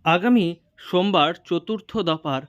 আগামী সোমবার চতুর্থ দফার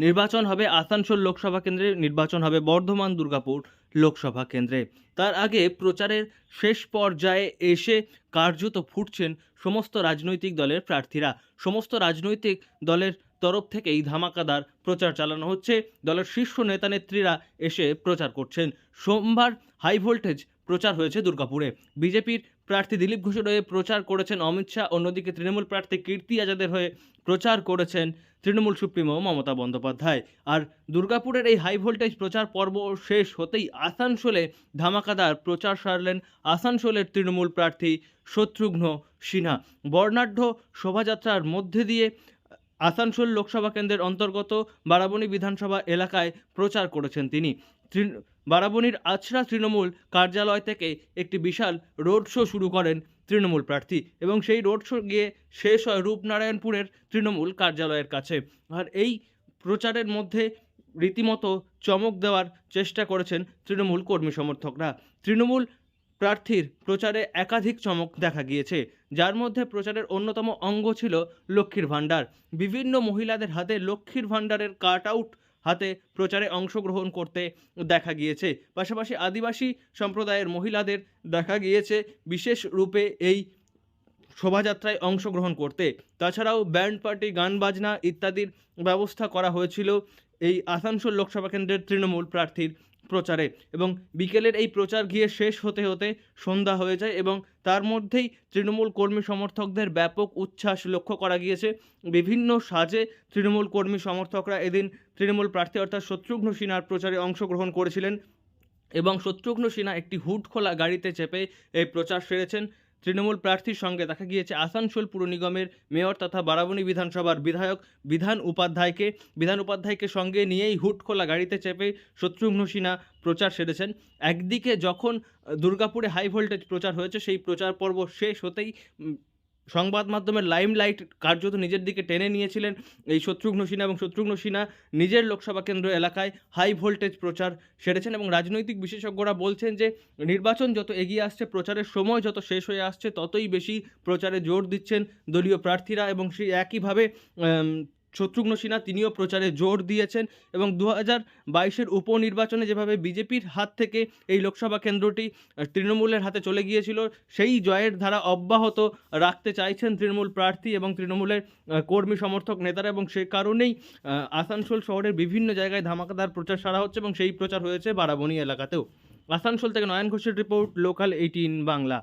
নির্বাচন হবে আসানসোল লোকসভা কেন্দ্রে, নির্বাচন হবে বর্ধমান দুর্গাপুর লোকসভা কেন্দ্রে। তার আগে প্রচারের শেষ পর্যায়ে এসে কার্যত ফুটছেন সমস্ত রাজনৈতিক দলের প্রার্থীরা। সমস্ত রাজনৈতিক দলের তরফ থেকেই ধামাকাদার প্রচার চালানো হচ্ছে। দলের শীর্ষ নেতা নেত্রীরা এসে প্রচার করছেন। সোমবার হাই ভোল্টেজ প্রচার হয়েছে দুর্গাপুরে। বিজেপির প্রার্থী দিলীপ ঘোষের হয়ে প্রচার করেছেন অমিত শাহ, অন্যদিকে তৃণমূল প্রার্থী কীর্তি আজাদের হয়ে প্রচার করেছেন তৃণমূল সুপ্রিমো মমতা বন্দ্যোপাধ্যায়। আর দুর্গাপুরের এই হাই ভোল্টেজ প্রচার পর্ব শেষ হতেই আসানসোলে ধামাকাদার প্রচার সারলেন আসানসোলের তৃণমূল প্রার্থী শত্রুঘ্ন সিনহা। বর্ণাঢ্য শোভাযাত্রার মধ্যে দিয়ে আসানসোল লোকসভা কেন্দ্রের অন্তর্গত বারাবণী বিধানসভা এলাকায় প্রচার করেছেন তিনি। বারাবণীর আছড়া তৃণমূল কার্যালয় থেকে একটি বিশাল রোড শো শুরু করেন তৃণমূল প্রার্থী এবং সেই রোড শো গিয়ে শেষ হয় রূপনারায়ণপুরের তৃণমূল কার্যালয়ের কাছে। আর এই প্রচারের মধ্যে রীতিমতো চমক দেওয়ার চেষ্টা করেছেন তৃণমূল কর্মী সমর্থকরা। তৃণমূল প্রার্থীর প্রচারে একাধিক চমক দেখা গিয়েছে, যার মধ্যে প্রচারের অন্যতম অঙ্গ ছিল লক্ষ্মীর ভাণ্ডার। বিভিন্ন মহিলাদের হাতে লক্ষ্মীর ভাণ্ডারের কাট আউট হাতে প্রচারে অংশগ্রহণ করতে দেখা গিয়েছে। পাশাপাশি আদিবাসী সম্প্রদায়ের মহিলাদের দেখা গিয়েছে বিশেষ রূপে এই শোভাযাত্রায় অংশগ্রহণ করতে। তাছাড়াও ব্যান্ড পার্টি, গান বাজনা ইত্যাদির ব্যবস্থা করা হয়েছিল এই আসানসোল লোকসভা কেন্দ্রের তৃণমূল প্রার্থীর প্রচারে। এবং বিকেলের এই প্রচার গিয়ে শেষ হতে হতে সন্ধ্যা হয়ে যায় এবং তার মধ্যেই তৃণমূল কর্মী সমর্থকদের ব্যাপক উচ্ছ্বাস লক্ষ্য করা গিয়েছে। বিভিন্ন সাজে তৃণমূল কর্মী সমর্থকরা এদিন তৃণমূল প্রার্থী অর্থাৎ শত্রুঘ্ন সিনহার প্রচারে অংশগ্রহণ করেছিলেন এবং শত্রুঘ্ন সিনহা একটি হুড খোলা গাড়িতে চেপে এই প্রচার সেরেছেন। তৃণমূল প্রার্থীর সঙ্গে দেখা গিয়েছে আসানসোল পুর নিগমের মেয়র তথা বারাবণী বিধানসভার বিধায়ক বিধান উপাধ্যায়কে সঙ্গে নিয়েই হুড খোলা গাড়িতে চেপে শত্রুঘ্ন সিনহা প্রচার সেরেছেন। একদিকে যখন দুর্গাপুরে হাই ভোল্টেজ প্রচার হয়েছে, সেই প্রচার পর্ব শেষ হতেই সংবাদ মাধ্যমের লাইমলাইট কার্যত নিজের দিকে টেনে নিয়েছিলেন এই শত্রুঘ্ন সিনহা এবং শত্রুঘ্ন সিনহা নিজের লোকসভা কেন্দ্র এলাকায় হাই ভোল্টেজ প্রচার সেরেছেন। এবং রাজনৈতিক বিশেষজ্ঞরা বলছেন যে নির্বাচন যত এগিয়ে আসছে, প্রচারের সময় যত শেষ হয়ে আসছে, ততই বেশি প্রচারে জোর দিচ্ছেন দলীয় প্রার্থীরা এবং সেই একইভাবে শত্রুঘ্ন সিনহা তিনিও প্রচারে জোর দিয়েছেন। এবং 2022-এর উপনির্বাচনে যেভাবে বিজেপির হাত থেকে এই লোকসভা কেন্দ্রটি তৃণমূলের হাতে চলে গিয়েছিল, সেই জয়ের ধারা অব্যাহত রাখতে চাইছেন তৃণমূল প্রার্থী এবং তৃণমূলের কর্মী সমর্থক নেতারা। এবং সে কারণেই আসানসোল শহরের বিভিন্ন জায়গায় ধামাকাদার প্রচার সারা হচ্ছে এবং সেই প্রচার হয়েছে বারাবণী এলাকাতেও। আসানসোল থেকে নয়ন ঘোষের রিপোর্ট, লোকাল 18 বাংলা।